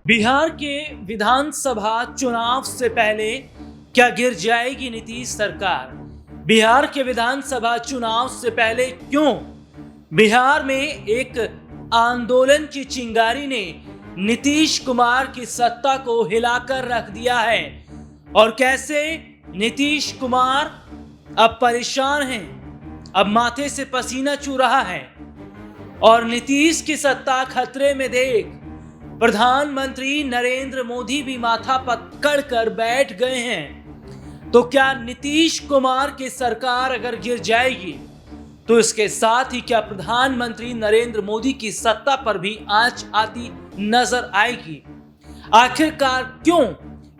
बिहार के विधानसभा चुनाव से पहले क्या गिर जाएगी नीतीश सरकार? बिहार के विधानसभा चुनाव से पहले क्यों बिहार में एक आंदोलन की चिंगारी ने नीतीश कुमार की सत्ता को हिलाकर रख दिया है और कैसे नीतीश कुमार अब परेशान हैं, अब माथे से पसीना चू रहा है और नीतीश की सत्ता खतरे में देख प्रधानमंत्री नरेंद्र मोदी भी माथा पकड़ कर बैठ गए हैं। तो क्या नीतीश कुमार की सरकार अगर गिर जाएगी तो इसके साथ ही क्या प्रधानमंत्री नरेंद्र मोदी की सत्ता पर भी आंच आती नजर आएगी? आखिरकार क्यों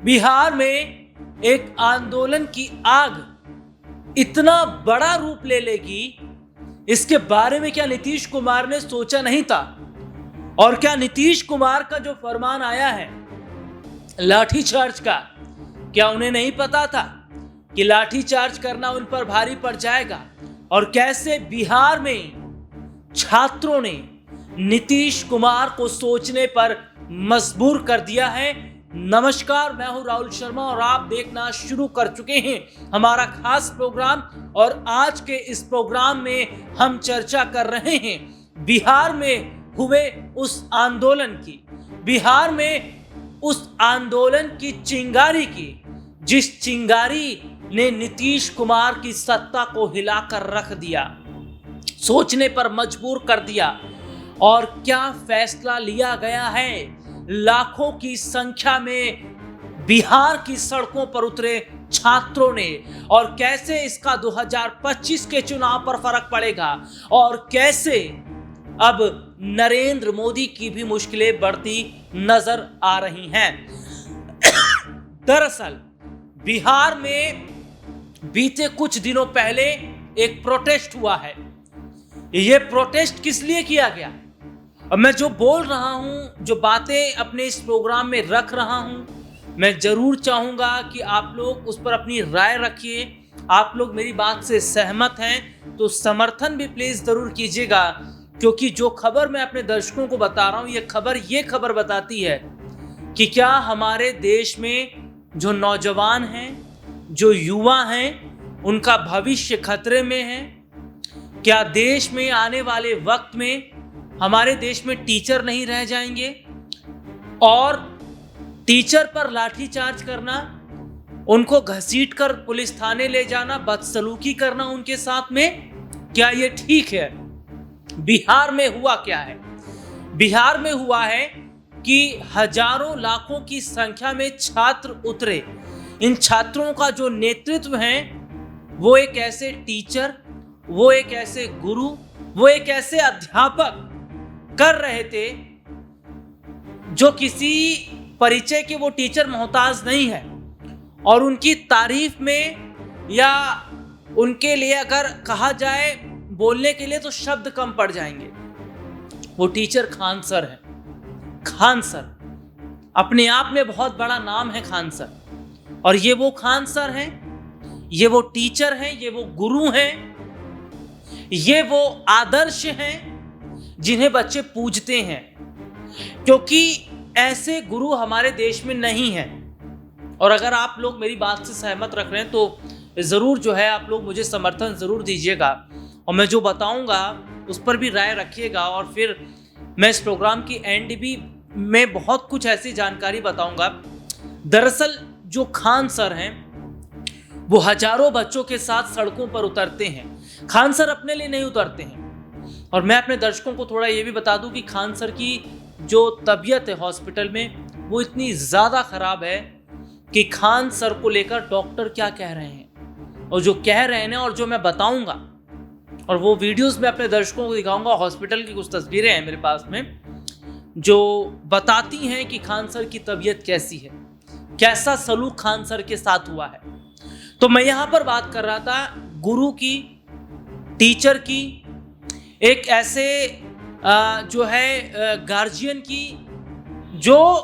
बिहार में एक आंदोलन की आग इतना बड़ा रूप ले लेगी, इसके बारे में क्या नीतीश कुमार ने सोचा नहीं था? और क्या नीतीश कुमार का जो फरमान आया है लाठीचार्ज का, क्या उन्हें नहीं पता था कि लाठीचार्ज करना उन पर भारी पड़ जाएगा? और कैसे बिहार में छात्रों ने नीतीश कुमार को सोचने पर मजबूर कर दिया है। नमस्कार, मैं हूं राहुल शर्मा और आप देखना शुरू कर चुके हैं हमारा खास प्रोग्राम। और आज के इस प्रोग्राम में हम चर्चा कर रहे हैं बिहार में हुए उस आंदोलन की, बिहार में उस आंदोलन की चिंगारी की, जिस चिंगारी ने नीतीश कुमार की सत्ता को हिलाकर रख दिया, सोचने पर मजबूर कर दिया। और क्या फैसला लिया गया है? लाखों की संख्या में बिहार की सड़कों पर उतरे छात्रों ने, और कैसे इसका 2025 के चुनाव पर फर्क पड़ेगा और कैसे अब नरेंद्र मोदी की भी मुश्किलें बढ़ती नजर आ रही हैं। दरअसल बिहार में बीते कुछ दिनों पहले एक प्रोटेस्ट हुआ है। यह प्रोटेस्ट किस लिए किया गया? अब मैं जो बोल रहा हूं, जो बातें अपने इस प्रोग्राम में रख रहा हूं, मैं जरूर चाहूंगा कि आप लोग उस पर अपनी राय रखिए। आप लोग मेरी बात से सहमत हैं तो समर्थन भी प्लीज जरूर कीजिएगा, क्योंकि जो खबर मैं अपने दर्शकों को बता रहा हूं, ये खबर बताती है कि क्या हमारे देश में जो नौजवान हैं, जो युवा हैं, उनका भविष्य खतरे में है। क्या देश में आने वाले वक्त में हमारे देश में टीचर नहीं रह जाएंगे और टीचर पर लाठीचार्ज करना, उनको घसीटकर पुलिस थाने ले जाना, बदसलूकी करना उनके साथ में, क्या ये ठीक है? बिहार में हुआ क्या है? बिहार में हुआ है कि हजारों लाखों की संख्या में छात्र उतरे। इन छात्रों का जो नेतृत्व है वो एक ऐसे टीचर, वो एक ऐसे गुरु, वो एक ऐसे अध्यापक कर रहे थे जो किसी परिचय के वो टीचर मोहताज नहीं है। और उनकी तारीफ में या उनके लिए अगर कहा जाए बोलने के लिए तो शब्द कम पड़ जाएंगे। वो टीचर खान सर है। खान सर अपने आप में बहुत बड़ा नाम है, खान सर। और ये वो खान सर हैं, ये वो टीचर हैं, ये वो गुरु हैं, ये वो आदर्श हैं जिन्हें बच्चे पूजते हैं, क्योंकि ऐसे गुरु हमारे देश में नहीं हैं। और अगर आप लोग मेरी बात से सहमत रख रहे हैं तो जरूर जो है आप लोग मुझे समर्थन जरूर दीजिएगा और मैं जो बताऊंगा उस पर भी राय रखिएगा। और फिर मैं इस प्रोग्राम की एंड भी में बहुत कुछ ऐसी जानकारी बताऊंगा। दरअसल जो खान सर हैं वो हजारों बच्चों के साथ सड़कों पर उतरते हैं। खान सर अपने लिए नहीं उतरते हैं। और मैं अपने दर्शकों को थोड़ा ये भी बता दूं कि खान सर की जो तबीयत है हॉस्पिटल में वो इतनी ज़्यादा ख़राब है कि खान सर को लेकर डॉक्टर क्या कह रहे हैं और जो कह रहे हैं और जो मैं बताऊंगा और वो वीडियोस में अपने दर्शकों को दिखाऊंगा। हॉस्पिटल की कुछ तस्वीरें हैं मेरे पास में जो बताती हैं कि खान सर की तबीयत कैसी है, कैसा सलूक खान सर के साथ हुआ है। तो मैं यहाँ पर बात कर रहा था गुरु की, टीचर की, एक ऐसे जो है गार्जियन की, जो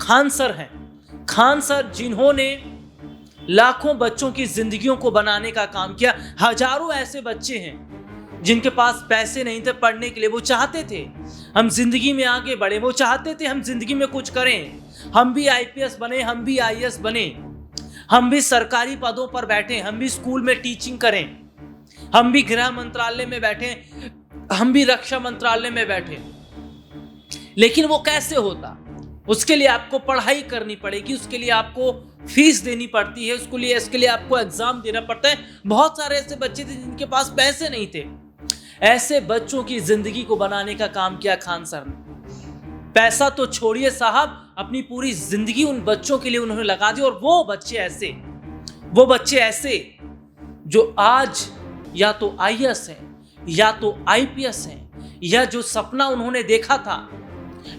खान सर हैं। खान सर जिन्होंने लाखों बच्चों की जिंदगियों को बनाने का काम किया। हजारों ऐसे बच्चे हैं जिनके पास पैसे नहीं थे पढ़ने के लिए, वो चाहते थे हम जिंदगी में आगे बढ़े, वो चाहते थे हम जिंदगी में कुछ करें, हम भी आईपीएस बने, हम भी आईएएस बने, हम भी सरकारी पदों पर बैठे, हम भी स्कूल में टीचिंग करें, हम भी गृह मंत्रालय में बैठे, हम भी रक्षा मंत्रालय में बैठे। लेकिन वो कैसे होता? उसके लिए आपको पढ़ाई करनी पड़ेगी, उसके लिए आपको फीस देनी पड़ती है, इसके लिए आपको एग्जाम देना पड़ता है। बहुत सारे ऐसे बच्चे थे जिनके पास पैसे नहीं थे। ऐसे बच्चों की जिंदगी को बनाने का काम किया खान सर ने। पैसा तो छोड़िए साहब, अपनी पूरी जिंदगी उन बच्चों के लिए उन्होंने लगा दी। और वो बच्चे ऐसे जो आज या तो आईएएस हैं या तो आईपीएस हैं, या जो सपना उन्होंने देखा था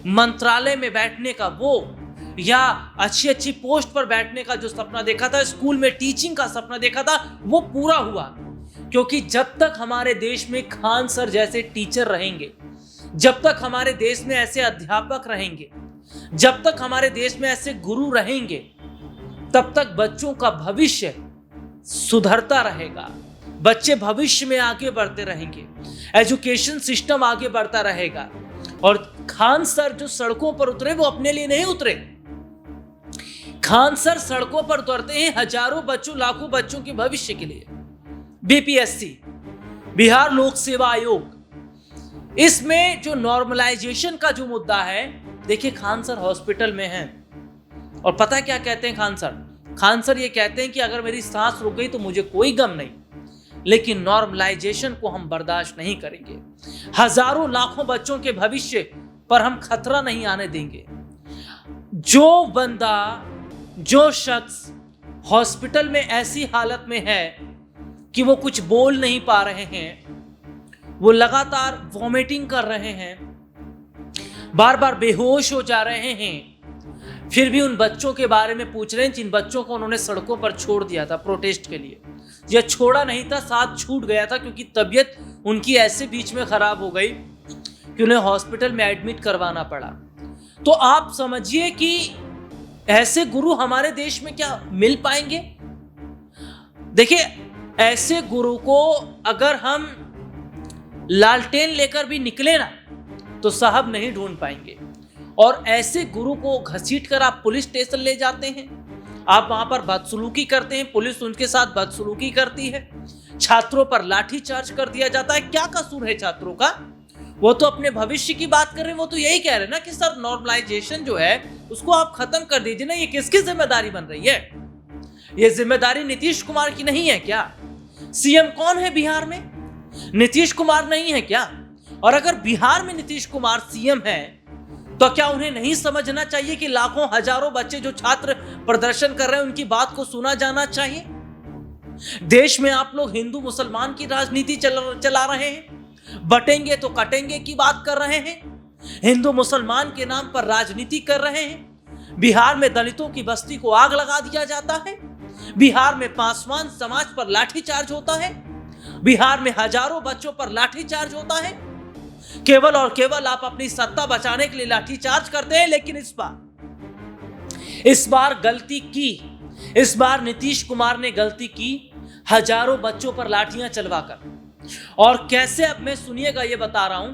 मंत्रालय में बैठने का, वो या अच्छी पोस्ट पर बैठने का जो सपना देखा था, स्कूल में टीचिंग का सपना देखा था, वो पूरा हुआ। क्योंकि जब तक हमारे देश में खान सर जैसे टीचर रहेंगे, जब तक हमारे देश में ऐसे अध्यापक रहेंगे, जब तक हमारे देश में ऐसे गुरु रहेंगे, तब तक बच्चों का भविष्य सुधरता रहेगा, बच्चे भविष्य में आगे बढ़ते रहेंगे, एजुकेशन सिस्टम आगे बढ़ता रहेगा। और खान सर जो सड़कों पर उतरे, वो अपने लिए नहीं उतरे। खान सर सड़कों पर उतरते हैं हजारों बच्चों, लाखों बच्चों के भविष्य के लिए। बीपीएससी, बिहार लोक सेवा आयोग, इसमें जो नॉर्मलाइजेशन का जो मुद्दा है, देखिए खान सर हॉस्पिटल में हैं और पता क्या कहते हैं खान सर ये कहते हैं कि अगर मेरी सांस रुक गई तो मुझे कोई गम नहीं, लेकिन नॉर्मलाइजेशन को हम बर्दाश्त नहीं करेंगे। हजारों लाखों बच्चों के भविष्य पर हम खतरा नहीं आने देंगे। जो बंदा, जो शख्स हॉस्पिटल में ऐसी हालत में है कि वो कुछ बोल नहीं पा रहे हैं, वो लगातार वॉमिटिंग कर रहे हैं, बार बार बेहोश हो जा रहे हैं, फिर भी उन बच्चों के बारे में पूछ रहे हैं जिन बच्चों को उन्होंने सड़कों पर छोड़ दिया था प्रोटेस्ट के लिए। या छोड़ा नहीं था, साथ छूट गया था, क्योंकि तबीयत उनकी ऐसे बीच में खराब हो गई कि उन्हें हॉस्पिटल में एडमिट करवाना पड़ा। तो आप समझिए कि ऐसे गुरु हमारे देश में क्या मिल पाएंगे? देखिए, ऐसे गुरु को अगर हम लालटेन लेकर भी निकले ना, तो साहब नहीं ढूंढ पाएंगे। और ऐसे गुरु को घसीट कर आप पुलिस स्टेशन ले जाते हैं, आप वहां पर बदसलूकी करते हैं, पुलिस उनके साथ बदसलूकी करती है, छात्रों पर लाठीचार्ज कर दिया जाता है। क्या कसूर है छात्रों का? वो तो अपने भविष्य की बात कर रहे हैं, वो तो यही कह रहे हैं ना कि सर नॉर्मलाइजेशन जो है उसको आप खत्म कर दीजिए ना। ये किसकी जिम्मेदारी बन रही है? ये जिम्मेदारी नीतीश कुमार की नहीं है क्या? सीएम कौन है बिहार में? नीतीश कुमार नहीं है क्या? और अगर बिहार में नीतीश कुमार सीएम है, तो क्या उन्हें नहीं समझना चाहिए कि लाखों हजारों बच्चे जो छात्र प्रदर्शन कर रहे हैं, उनकी बात को सुना जाना चाहिए? देश में आप लोग हिंदू मुसलमान की राजनीति चला रहे हैं, बटेंगे तो कटेंगे की बात कर रहे हैं, हिंदू मुसलमान के नाम पर राजनीति कर रहे हैं। बिहार में दलितों की बस्ती को आग लगा दिया जाता है, बिहार में पासवान समाज पर लाठीचार्ज होता है, बिहार में हजारों बच्चों पर लाठीचार्ज होता है। केवल और केवल आप अपनी सत्ता बचाने के लिए लाठीचार्ज करते हैं। लेकिन इस बार गलती की, इस बार नीतीश कुमार ने गलती की, हजारों बच्चों पर लाठियां चलवाकर। और कैसे, अब मैं सुनिएगा, ये बता रहा हूं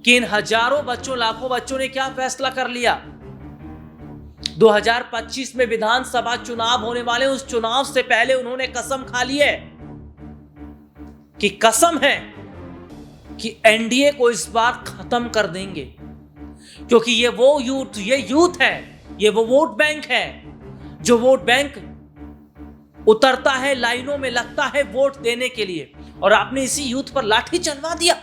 कि इन हजारों बच्चों, लाखों बच्चों ने क्या फैसला कर लिया। 2025 में विधानसभा चुनाव होने वाले, उस चुनाव से पहले उन्होंने कसम खा ली है कि कसम है कि एनडीए को इस बार खत्म कर देंगे। क्योंकि ये यूथ है, ये वो वोट बैंक है जो वोट बैंक उतरता है, लाइनों में लगता है वोट देने के लिए, और आपने इसी यूथ पर लाठी चलवा दिया।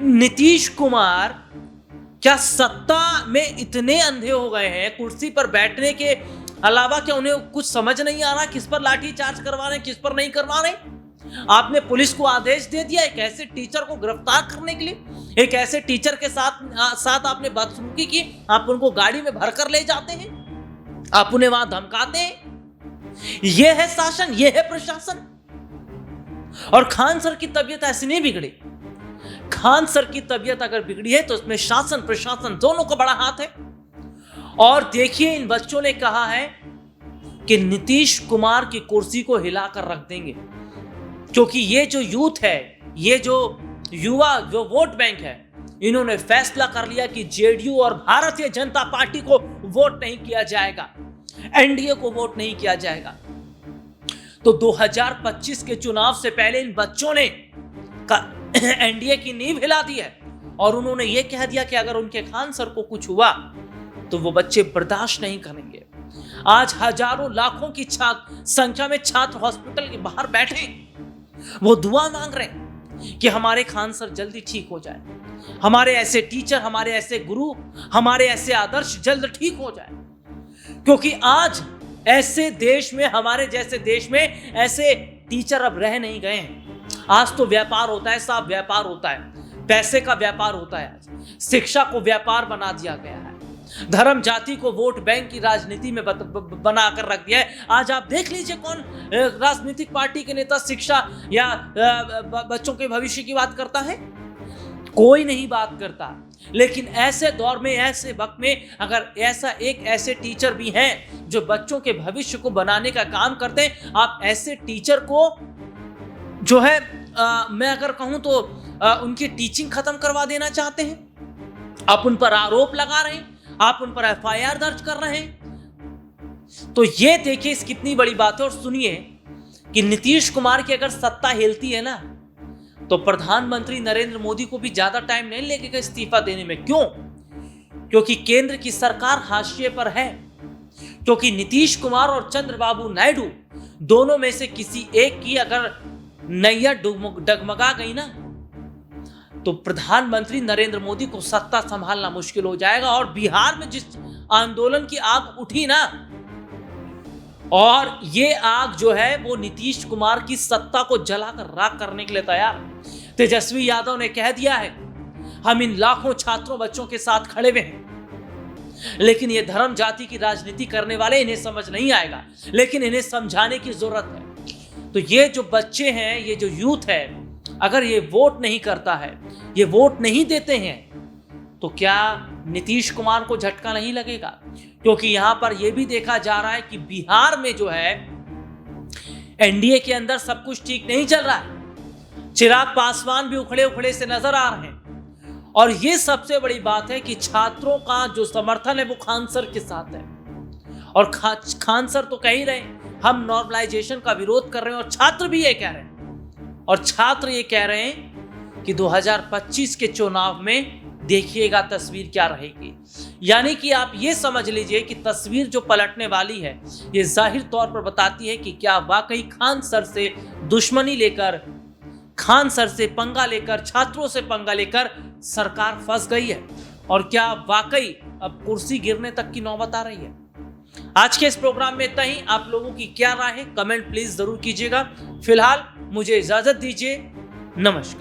नीतीश कुमार क्या सत्ता में इतने अंधे हो गए हैं, कुर्सी पर बैठने के अलावा क्या उन्हें कुछ समझ नहीं आ रहा किस पर लाठी चार्ज करवा रहे हैं, किस पर नहीं करवा रहे? आपने पुलिस को आदेश दे दिया एक ऐसे टीचर को गिरफ्तार करने के लिए। एक ऐसे टीचर के साथ आपने बदसलूकी की, आप उनको गाड़ी में भरकर ले जाते हैं, आप उन्हें वहां धमकाते हैं। यह है शासन, यह है प्रशासन। और खान सर की तबीयत ऐसी नहीं बिगड़ी। खान सर की तबीयत अगर बिगड़ी है तो इसमें शासन प्रशासन दोनों का बड़ा हाथ है। और देखिए, इन बच्चों ने कहा है कि नीतीश कुमार की कुर्सी को हिलाकर रख देंगे, क्योंकि ये जो यूथ है, ये जो युवा जो वोट बैंक है, इन्होंने फैसला कर लिया कि जेडीयू और भारतीय जनता पार्टी को वोट नहीं किया जाएगा, एनडीए को वोट नहीं किया जाएगा। तो 2025 के चुनाव से पहले इन बच्चों ने एनडीए की नींव हिला दी है और उन्होंने ये कह दिया कि अगर उनके खान सर को कुछ हुआ तो वो बच्चे बर्दाश्त नहीं करेंगे। आज हजारों लाखों की संख्या में छात्र हॉस्पिटल के बाहर बैठे, वो दुआ मांग रहे हैं कि हमारे खान सर जल्दी ठीक हो जाए, हमारे ऐसे टीचर, हमारे ऐसे गुरु, हमारे ऐसे आदर्श जल्द ठीक हो जाए। क्योंकि आज ऐसे देश में, हमारे जैसे देश में ऐसे टीचर अब रह नहीं गए हैं। आज तो व्यापार होता है साहब, व्यापार होता है, पैसे का व्यापार होता है। आज शिक्षा को व्यापार बना दिया गया है, धर्म जाति को वोट बैंक की राजनीति में बनाकर रख दिया है। आज आप देख लीजिए कौन राजनीतिक पार्टी के नेता शिक्षा या बच्चों के भविष्य की बात करता है, कोई नहीं बात करता। लेकिन ऐसे दौर में, ऐसे वक्त में अगर ऐसे टीचर भी हैं जो बच्चों के भविष्य को बनाने का काम करते हैं, आप ऐसे टीचर को जो है मैं अगर कहूं तो उनकी टीचिंग खत्म करवा देना चाहते हैं, आप उन पर आरोप लगा रहे हैं, आप उन पर एफआईआर दर्ज कर रहे हैं। तो ये देखिए इस कितनी बड़ी बात है। और सुनिए कि नीतीश कुमार की अगर सत्ता हिलती है ना, तो प्रधानमंत्री नरेंद्र मोदी को भी ज्यादा टाइम नहीं लगेगा इस्तीफा देने में। क्यों? क्योंकि केंद्र की सरकार हाशिए पर है। क्योंकि नीतीश कुमार और चंद्रबाबू नायडू दोनों में से किसी एक की अगर नैया डगमगा गई ना, तो प्रधानमंत्री नरेंद्र मोदी को सत्ता संभालना मुश्किल हो जाएगा। और बिहार में जिस आंदोलन की आग उठी ना, और ये आग जो है वो नीतीश कुमार की सत्ता को जलाकर राख करने के लिए तैयार। तेजस्वी यादव ने कह दिया है हम इन लाखों छात्रों बच्चों के साथ खड़े हुए हैं। लेकिन ये धर्म जाति की राजनीति करने वाले, इन्हें समझ नहीं आएगा, लेकिन इन्हें समझाने की जरूरत है। तो ये जो बच्चे हैं, ये जो यूथ है, अगर ये वोट नहीं करता है, ये वोट नहीं देते हैं, तो क्या नीतीश कुमार को झटका नहीं लगेगा? क्योंकि यहां पर यह भी देखा जा रहा है कि बिहार में जो है एनडीए के अंदर सब कुछ ठीक नहीं चल रहा है। चिराग पासवान भी उखड़े उखड़े से नजर आ रहे हैं। और यह सबसे बड़ी बात है कि छात्रों का जो समर्थन है वो खान सर के साथ है। और खान सर तो कह ही रहे हम नॉर्मलाइजेशन का विरोध कर रहे हैं, और छात्र भी ये कह रहे हैं। और छात्र ये कह रहे हैं कि 2025 के चुनाव में देखिएगा तस्वीर क्या रहेगी। यानी कि आप ये समझ लीजिए कि तस्वीर जो पलटने वाली है, ये जाहिर तौर पर बताती है कि क्या वाकई खान सर से दुश्मनी लेकर, खान सर से पंगा लेकर, छात्रों से पंगा लेकर सरकार फंस गई है, और क्या वाकई अब कुर्सी गिरने तक की नौबत आ रही है। आज के इस प्रोग्राम में इतना ही। आप लोगों की क्या राय है कमेंट प्लीज जरूर कीजिएगा। फिलहाल मुझे इजाजत दीजिए, नमस्कार।